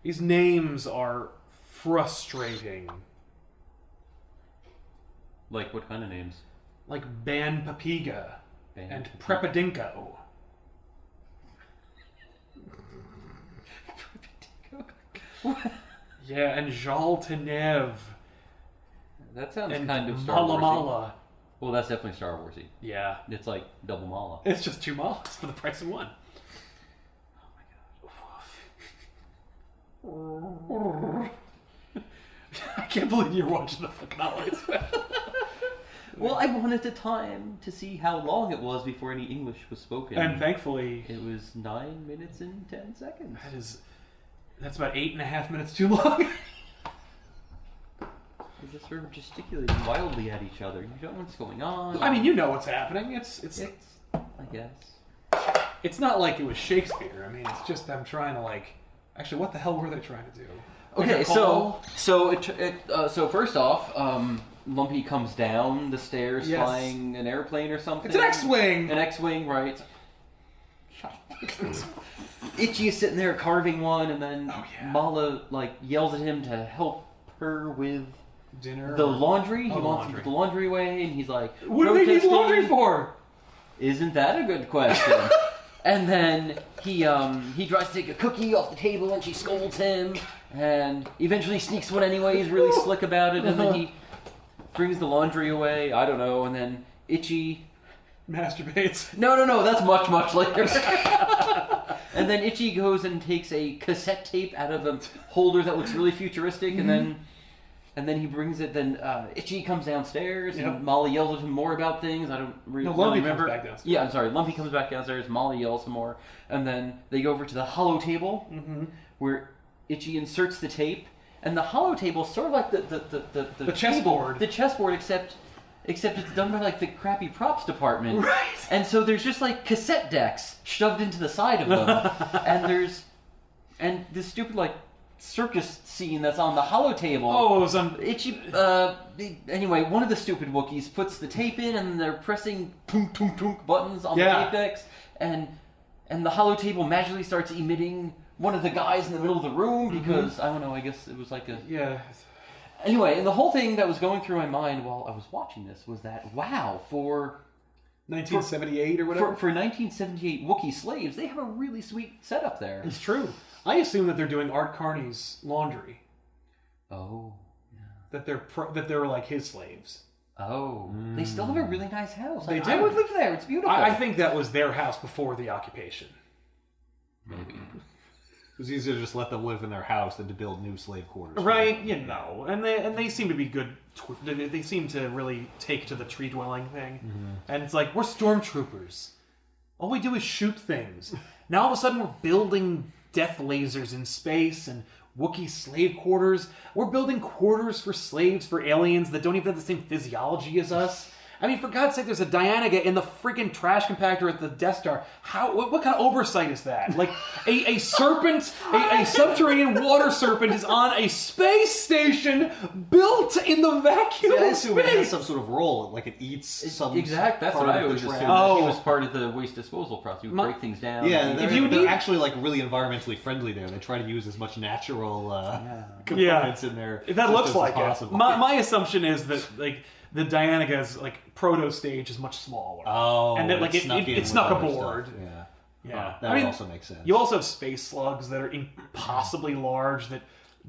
These names are frustrating. Like what kind of names? Like Ban Papiga and Prepadinko. Yeah, and Jal Tenev. That sounds and kind of Star Warsy. Mala. Well, that's definitely Star Warsy. Yeah. It's like double mala. It's just 2 malas for the price of 1. Oh my god. I can't believe you're watching the fucking Allies. Well, I wanted the time to see how long it was before any English was spoken. And thankfully... It was 9 minutes and 10 seconds. That's about 8.5 minutes too long. They're just sort of gesticulating wildly at each other. You don't know what's going on. I mean, you know what's happening. It's I guess. It's not like it was Shakespeare. I mean, it's just them trying to like... Actually, what the hell were they trying to do? Okay, so first off, Lumpy comes down the stairs flying an airplane or something. It's an X-Wing! An X-Wing, right. Itchy is sitting there carving one, and then Mala yells at him to help her with dinner. The laundry. He wants to put the laundry away, and he's like, "What do they need laundry for?" Isn't that a good question? And then he tries to take a cookie off the table, and she scolds him, and eventually sneaks one anyway. He's really slick about it, and then he brings the laundry away. I don't know, and then Itchy masturbates. No, that's much later. And then Itchy goes and takes a cassette tape out of a holder that looks really futuristic, and then he brings it. Then Itchy comes downstairs, and Molly yells at him more about things. I don't really remember. Comes back downstairs. Yeah, I'm sorry. Lumpy comes back downstairs. Molly yells some more, and then they go over to the hollow table where Itchy inserts the tape, and the hollow table is sort of like the chessboard. The chessboard, except it's done by the crappy props department. Right. And so there's just cassette decks shoved into the side of them. and this stupid circus scene that's on the hollow table. Oh, it was on Itchy anyway, one of the stupid Wookiees puts the tape in, and they're pressing tunk tunk tunk buttons on the tape decks, and the hollow table magically starts emitting one of the guys in the middle of the room because I don't know, I guess it was Anyway, and the whole thing that was going through my mind while I was watching this was that, wow, for 1978 or whatever? For 1978 Wookiee slaves, they have a really sweet setup there. It's true. I assume that they're doing Art Carney's laundry. Oh, yeah. That they're like his slaves. Oh. They still have a really nice house. They do. I would live there. It's beautiful. I think that was their house before the occupation. Maybe. It was easier to just let them live in their house than to build new slave quarters. Right, and they seem to be good. They seem to really take to the tree dwelling thing, and it's like we're stormtroopers. All we do is shoot things. Now all of a sudden we're building death lasers in space and Wookiee slave quarters. We're building quarters for slaves for aliens that don't even have the same physiology as us. I mean, for God's sake, there's a Dianaga in the freaking trash compactor at the Death Star. What kind of oversight is that? Like, a serpent, a subterranean water serpent is on a space station built in the vacuum of I assume space. it has some sort of role, like it eats some Exact. That's part what I of always the assumed. trash. He was part of the waste disposal process. He would break things down. Yeah, If they're actually really environmentally friendly there. They try to use as much natural components in there. That looks like possible. it. My assumption is that the Dianaga's proto stage is much smaller. Oh, and that it snuck aboard. Yeah. Yeah, that would also make sense. You also have space slugs that are impossibly large that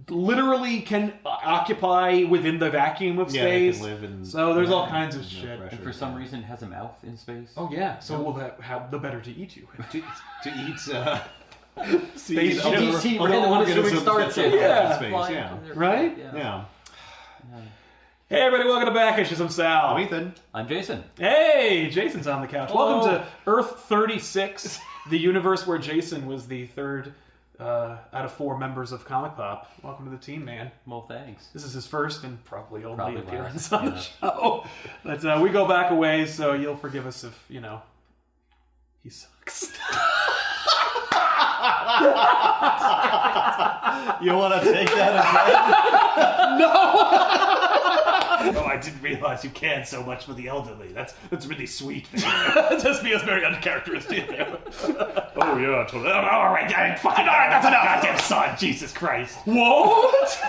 literally can occupy within the vacuum of space. They can live in, so there's all kinds of shit. Pressure, and for some reason has a mouth in space. Oh yeah, so will that have the better to eat you? to eat space shooting starship. Yeah. Right? Yeah. Hey everybody, welcome to Backish. I'm Sal. I'm Ethan. I'm Jason. Hey, Jason's on the couch. Hello. Welcome to Earth 36, the universe where Jason was the third out of 4 members of ComicPOP. Welcome to the team, man. Well, thanks. This is his first and probably only Probably appearance last, on the show. But we go back a ways, so you'll forgive us if, he sucks. You want to take that again? No! Oh, I didn't realize you cared so much for the elderly. That's really sweet. Just feels very uncharacteristic. Oh yeah, totally. All right, fucking all right, that's enough. Goddamn son, Jesus Christ. What?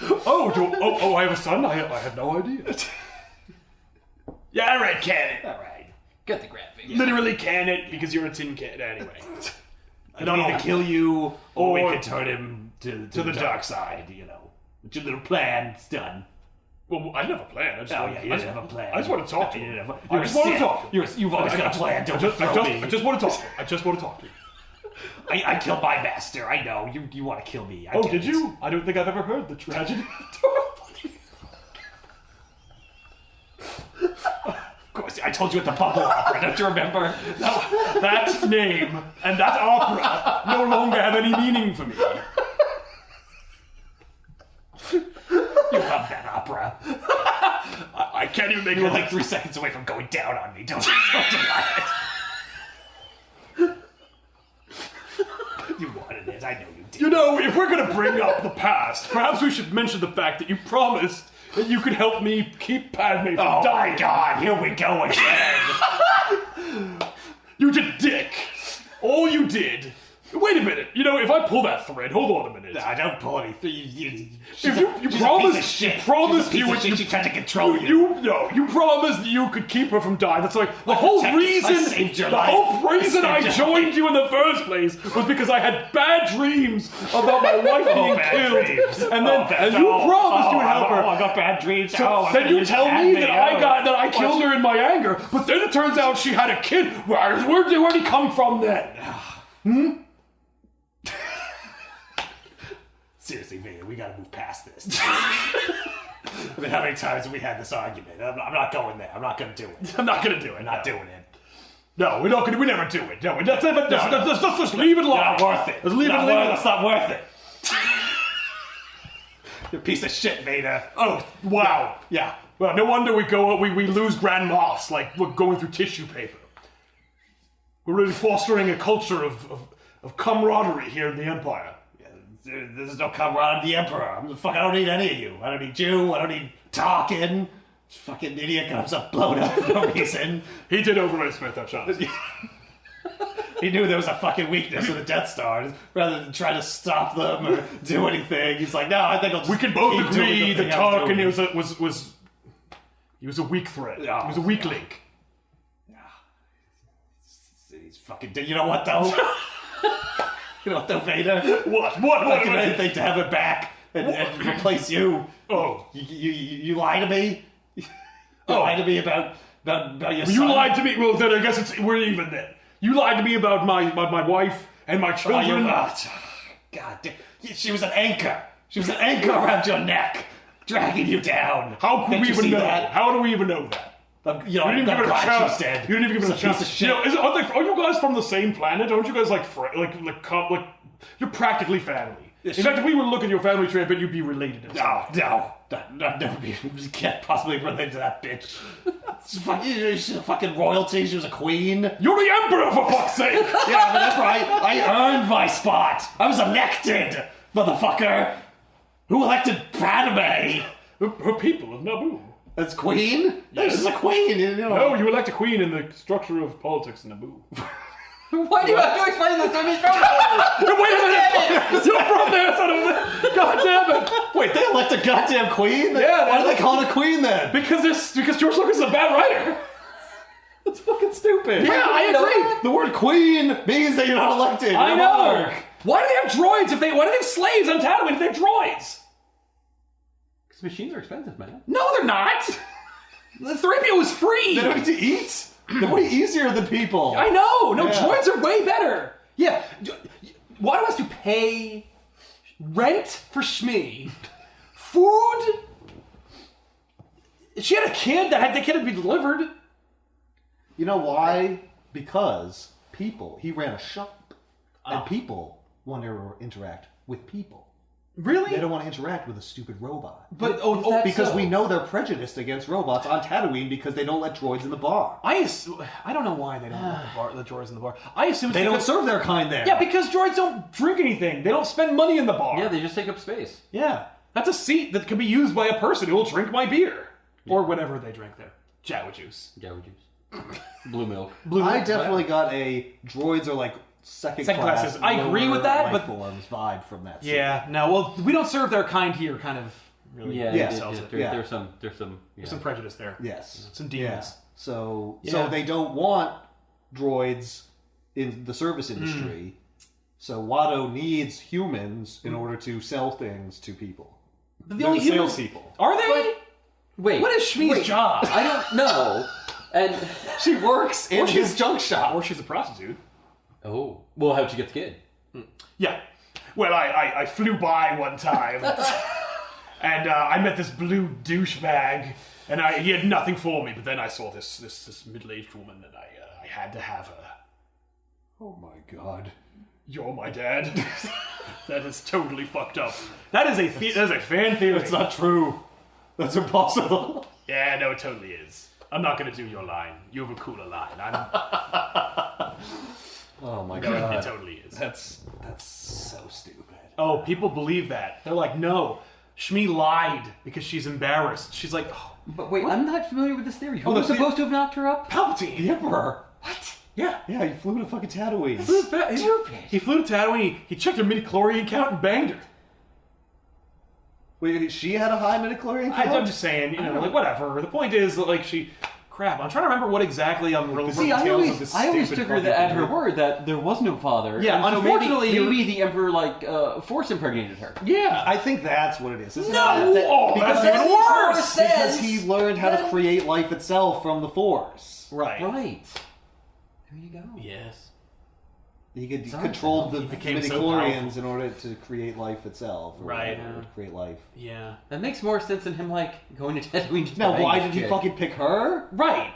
I have a son? I had no idea. Yeah, all right, can it. All right. Get the graphic. Literally can it, because you're a tin can anyway. I don't either kill you, or we could turn him to the dark side, you know. It's your little plan, it's done. Well, I didn't have a plan. You didn't have a plan. I just want to talk to you. I just want to talk. You've always got a plan, don't throw me. I just want to talk to you. I just want to talk to you. I killed my master, I know. You want to kill me. Did you? I don't think I've ever heard the tragedy of Of course, I told you at the Bubble Opera, don't you remember? That name and that opera no longer have any meaning for me. You love that opera. I can't even make You were like 3 seconds away from going down on me, don't deny it. You wanted it, I know you did. You know, if we're going to bring up the past, perhaps we should mention the fact that you promised that you could help me keep Padme from dying. Oh my god, here we go again. You did dick. All you did. Wait a minute. You know, if I pull that thread, hold on a minute. Nah, don't pull anything. If you promised, you tried to control you. You promised that you could keep her from dying. That's like the whole reason. Whole reason I joined you in the first place was because I had bad dreams about my wife being killed, and you promised you would help her. Oh, I got bad dreams. Then you tell me that I killed her in my anger, but then it turns out she had a kid. Where'd he come from then? Seriously, Vader, we gotta move past this. I mean, how many times have we had this argument? I'm not going there. I'm not gonna do it. I'm not gonna do it. I'm not doing it. No, we're not gonna. We never do it. No, let's just leave it alone. Not worth it. Let's leave it. It's not worth it. You piece of shit, Vader. Oh, wow. Yeah. Well, no wonder we lose Grand Moffs like we're going through tissue paper. We're really fostering a culture of camaraderie here in the Empire. There's no camaraderie. I'm the Emperor. I don't need any of you. I don't need you. I don't need talking. This fucking idiot got himself blown up for no reason. He did overestimate that chance. He knew there was a fucking weakness with the Death Star. Rather than try to stop them or do anything, he's like, no, I think I'll just. We can both agree that Tarkin he was a weak thread. He was a weak link. Yeah. He's fucking. You know what though? You know what though, Vader? What? I'd do anything to have it back and replace you. Oh. You lie to me? You lie to me about your son? You lied to me. Well, then I guess we're even then. You lied to me about my wife and my children. You're not. God damn. She was an anchor. She was an anchor around your neck, dragging you down. How could we even know that? How do we even know that? You know, you didn't give it a chance. Dead. You didn't even give it a chance. You know, are you guys from the same planet? Aren't you guys like you're practically family? In fact, if we were to look at your family tree, I bet you'd be related to No, I'd never be. You can't possibly relate to that bitch. She's a fucking royalty. She was a queen. You're the Emperor, for fuck's sake! Yeah, but that's right. I earned my spot. I was elected, motherfucker. Who elected Padme? Her people of Naboo. That's queen? Yes. This is a queen, you know. No, you elect a queen in the structure of politics in Naboo. Why do you have to explain this to me? Wait a minute! You're from there, son of a... God damn it! Wait, they elect a goddamn queen? Yeah. Why do they call it a queen then? Because George Lucas is a bad writer. That's fucking stupid. Yeah, I agree. The word queen means that you're not elected. I know. Why do they have droids why do they have slaves on Tatooine if they have droids? Because machines are expensive, man. No, they're not. The 3PO is free. They don't need to eat. They're way easier than people. I know. No, droids are way better. Yeah. Why do I have to pay rent for Shmi? Food? She had a kid the kid had to be delivered. You know why? Because people. He ran a shop. And people want to interact with people. Really? They don't want to interact with a stupid robot. But because we know they're prejudiced against robots on Tatooine because they don't let droids in the bar. I don't know why they don't let the droids in the bar. I assume they don't serve their kind there. Yeah, because droids don't drink anything. They don't spend money in the bar. Yeah, they just take up space. Yeah. That's a seat that can be used by a person who will drink my beer. Or whatever they drink there. Jawa juice. Jawa juice. Blue milk. Blue I milk, definitely whatever. got a droids are like second classes. class. I agree with that, life but forms vibe from that. Yeah, no, well, we don't serve their kind here, kind of. Really Yeah, sells it. there's some. There's some prejudice there. Yes. Some demons. Yeah. So Yeah. they don't want droids in the service industry. So Watto needs humans in order to sell things to people. But They're only humans salespeople. are they? Wait. What is Shmi's job? I don't know. And She works in his junk shop. Or she's a prostitute. oh, well, how'd you get the kid? Yeah. Well, I flew by one time, and I met this blue douchebag, and he had nothing for me. But then I saw this middle-aged woman, and I had to have her. Oh my god. You're my dad. That is totally fucked up. That is a fan theory. It's not true. That's impossible. Yeah, no, it totally is. I'm not gonna do your line. You have a cooler line. Oh my It god. totally is. That's so stupid. Oh, people believe that. They're like, no, Shmi lied because she's embarrassed. She's like, oh, But wait, I'm not familiar with this theory. Who Oh, was the supposed to have knocked her up? Palpatine. The Emperor. What? Yeah. Yeah, he flew to fucking Tatooine. He flew to Tatooine. He checked her midi-chlorian count and banged her. Wait, she had a high midichlorian count? I'm just saying, like whatever. The point is that like she. Crap, I'm trying to remember what exactly See, I always took her at her word that there was no father. Yeah, and so unfortunately, maybe the Emperor force impregnated her. Yeah. I think that's what it is. Isn't No! it? Oh, because that's even worse! Because he learned how to create life itself from the Force. Right. Right. There you go. Yes. He could Sorry, control the he became so midichlorians in order to create life itself. Or Right. whatever, to create life. Yeah. That makes more sense than him going to Tatooine. to Now, bang why this did he chick. fucking pick her? Right.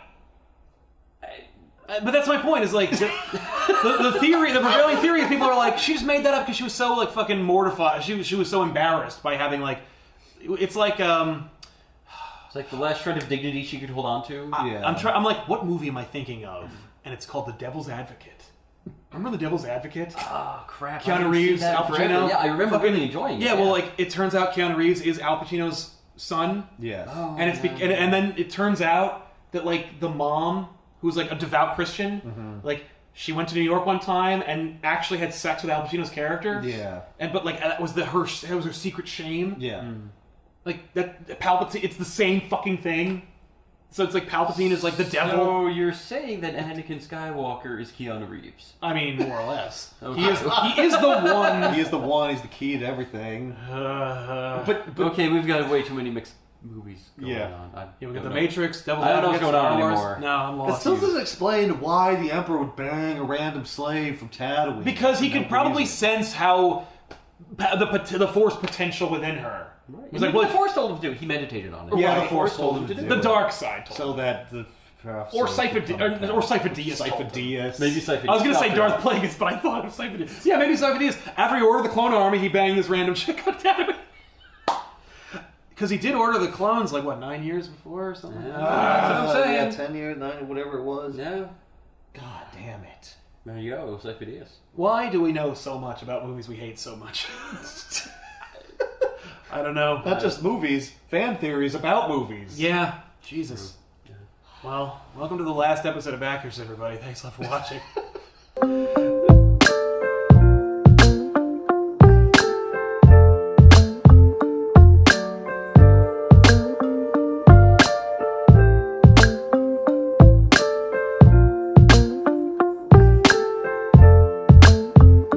But that's my point. Is like the theory, the prevailing theory. People are like, she just made that up because she was so like fucking mortified. She was so embarrassed by having like. It's like It's like the last shred of dignity she could hold on to. Yeah. I'm like, what movie am I thinking of? And it's called The Devil's Advocate. Remember The Devil's Advocate? Oh crap! Keanu I didn't see Reeves, that Al forever. Pacino. Yeah, I remember really enjoying it. Yeah, well, like it turns out Keanu Reeves is Al Pacino's son, Yes. Oh, and it's and then it turns out that like the mom, who's like a devout Christian, like she went to New York one time and actually had sex with Al Pacino's character. Yeah. But like that was her secret shame. Yeah. Like that Palpatine, it's the same fucking thing. So it's like Palpatine is like the devil. So you're saying that Anakin Skywalker is Keanu Reeves? I mean, more or less. Okay. He is the one. He is the one. He's the key to everything. But Okay, we've got way too many mixed movies going Yeah. on. yeah, we got don't The know. Matrix, Devil's I don't know what's Advocate, going on Star Wars. anymore. No, I'm It lost. still doesn't explain why the Emperor would bang a random slave from Tatooine. Because he For could no probably reason. sense how the Force potential within her. Right. It was like, Maybe well, the Force told him to do it. He meditated on it. Yeah, Right. the Force told him to do the it. dark side told So him. that the... Or Cypher Diaz told him. Diaz. Maybe Cypher. I was going to say Stop Darth Plagueis, but I thought of Cypher Diaz. Yeah, maybe Cypher Diaz. After he ordered the clone army, he banged this random chick on Tatooine. Because he did order the clones, like, what, 9 years before or something? Yeah. That's what I'm saying. Yeah, 10 years, 9, whatever it was. Yeah. God damn it. There you go. Cypher Diaz. Why do we know so much about movies we hate so much? I don't know. Not just movies, fan theories about movies. Yeah. Jesus. Well, welcome to the last episode of Backers, everybody. Thanks a lot for watching.